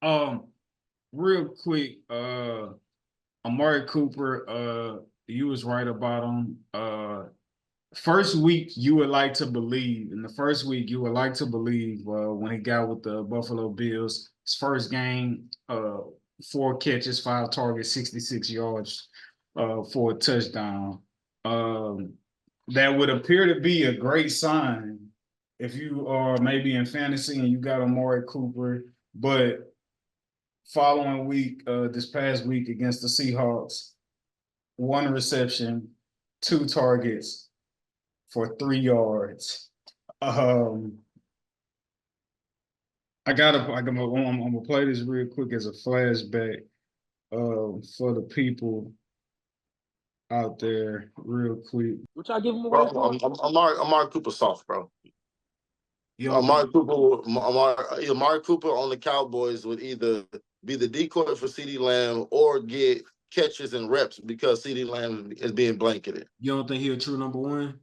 Um, real quick, Amari Cooper, you was right about him. First week you would like to believe, in the first week you would like to believe when he got with the Buffalo Bills, his first game, 4 catches, 5 targets, 66 yards for a touchdown. Um, that would appear to be a great sign if you are maybe in fantasy and you got Amari Cooper, but following week, this past week against the Seahawks, 1 reception, 2 targets for 3 yards. Um, I'm gonna play this real quick as a flashback for the people out there, real quick. Which I give him Bro, away for. Amari Cooper soft, bro. You Amari Cooper on the Cowboys would either be the decoy for CeeDee Lamb or get catches and reps because CeeDee Lamb is being blanketed. You don't think he's a true number one?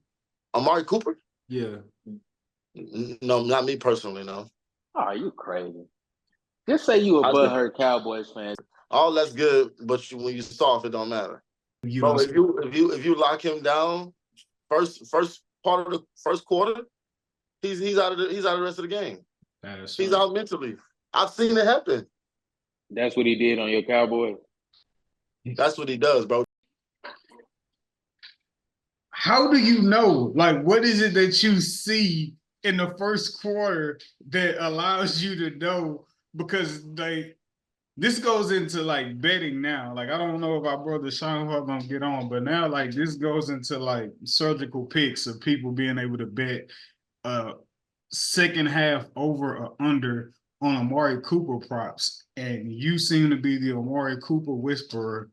Amari Cooper? Yeah. No, not me personally, no. Oh, you crazy. Just say you a butthurt Cowboys fan. All that's good, but when you soft, it don't matter. Bro, if you lock him down, first part of the first quarter, he's out of the rest of the game. He's out mentally. I've seen it happen. That's what he did on your Cowboys. That's what he does, bro. How do you know? Like, what is it that you see in the first quarter that allows you to know? Because this goes into like betting now. Like, I don't know if our brother Sean Hart gonna get on, but now like this goes into like surgical picks of people being able to bet second half over or under on Amari Cooper props. And you seem to be the Amari Cooper whisperer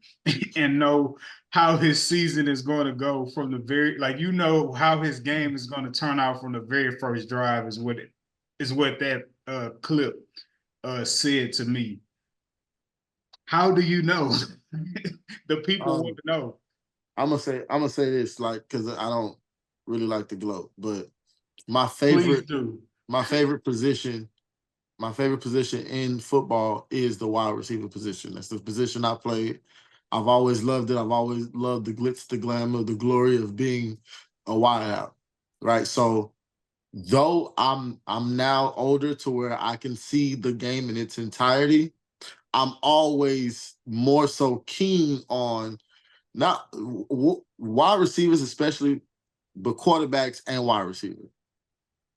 and know how his season is going to go from the very, like, you know how his game is going to turn out from the very first drive is what that clip said to me. How do you know? The people want to know. I'm gonna say this, like, because I don't really like to gloat, but my favorite position in football is the wide receiver position. That's the position I played. I've always loved it. I've always loved the glitz, the glamour, the glory of being a wideout, right? So though I'm now older to where I can see the game in its entirety, I'm always more so keen on not wide receivers, especially, but quarterbacks and wide receivers,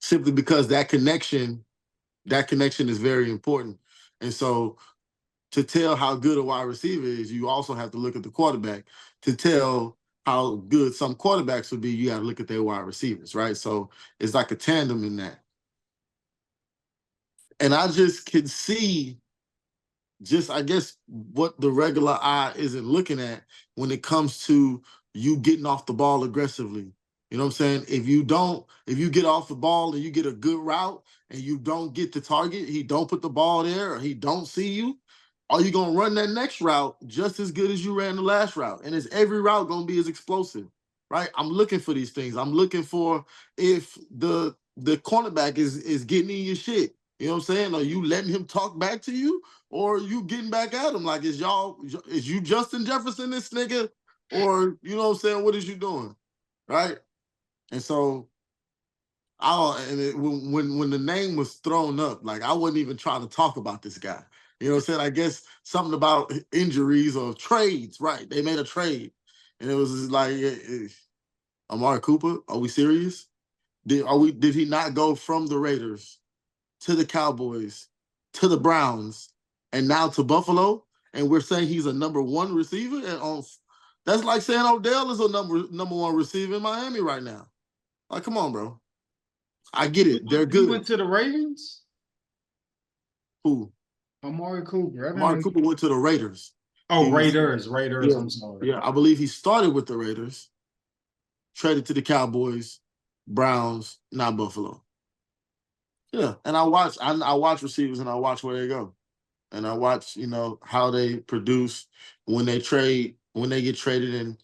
simply because that connection is very important. And so to tell how good a wide receiver is, you also have to look at the quarterback. To tell how good some quarterbacks would be, you got to look at their wide receivers, right? So it's like a tandem in that. And I just can see I guess, what the regular eye isn't looking at when it comes to you getting off the ball aggressively. You know what I'm saying? If you get off the ball and you get a good route and you don't get the target, he don't put the ball there, or he don't see you, are you going to run that next route just as good as you ran the last route? And is every route going to be as explosive, right? I'm looking for these things. I'm looking for if the cornerback is getting in your shit. You know what I'm saying? Are you letting him talk back to you, or are you getting back at him? Like, is you Justin Jefferson this nigga? Or, you know what I'm saying, what is you doing? Right? And so when the name was thrown up, like, I wasn't even trying to talk about this guy. You know what I'm saying? I guess something about injuries or trades, right? They made a trade. And it was just like, Amari Cooper, are we serious? Did he not go from the Raiders to the Cowboys to the Browns and now to Buffalo? And we're saying he's a number one receiver? And that's like saying Odell is a number one receiver in Miami right now. Like, come on, bro. I get it. They're good. He went to the Ravens? Who? Amari Cooper. Amari Cooper went to the Raiders. Oh, Raiders. Yeah, I'm sorry. Yeah, I believe he started with the Raiders, traded to the Cowboys, Browns, not Buffalo. Yeah, and I watch receivers and I watch where they go. And I watch, how they produce when they get traded and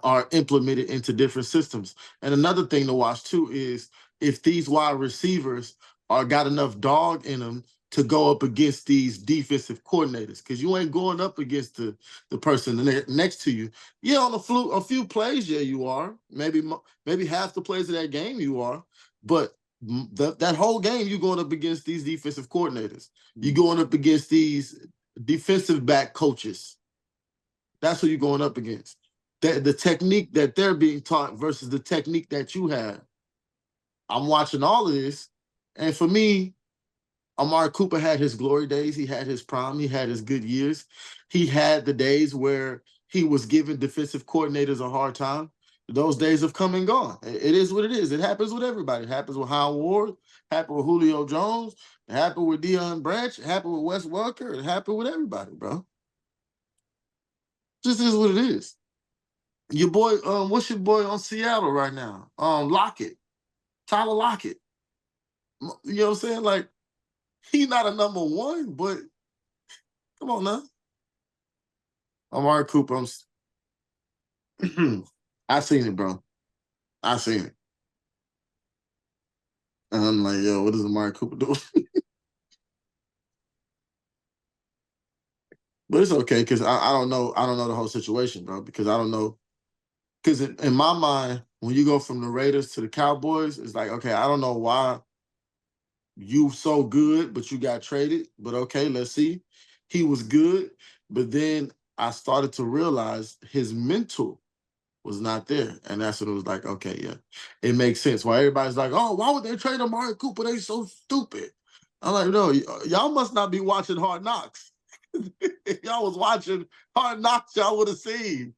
are implemented into different systems. And another thing to watch too is if these wide receivers got enough dog in them to go up against these defensive coordinators, because you ain't going up against the person next to you. Yeah, on a few plays, yeah, you are. Maybe half the plays of that game you are, but that whole game you're going up against these defensive coordinators. You're going up against these defensive back coaches. That's who you're going up against. The technique that they're being taught versus the technique that you have. I'm watching all of this, and for me, Amari Cooper had his glory days. He had his prime. He had his good years. He had the days where he was giving defensive coordinators a hard time. Those days have come and gone. It is what it is. It happens with everybody. It happens with Howard Ward. It happened with Julio Jones. It happened with Deion Branch. It happened with Wes Welker. It happened with everybody, bro. Just is what it is. Your boy, what's your boy on Seattle right now? Lockett. Tyler Lockett. You know what I'm saying? Like, he's not a number one, but come on now. Amari Cooper, I seen it, bro. I seen it. And I'm like, yo, what is Amari Cooper doing? But it's okay, because I don't know the whole situation, bro, because I don't know. Because in my mind, when you go from the Raiders to the Cowboys, it's like, okay, I don't know why you so good, but you got traded. But okay, let's see. He was good, but then I started to realize his mental was not there. And that's when it was like, okay, yeah, it makes sense. Why everybody's like, oh, why would they trade Amari Cooper? They so stupid. I'm like, no, y'all must not be watching Hard Knocks. If y'all was watching Hard Knocks, y'all would have seen.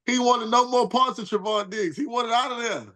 He wanted no more parts of Trevon Diggs. He wanted out of there.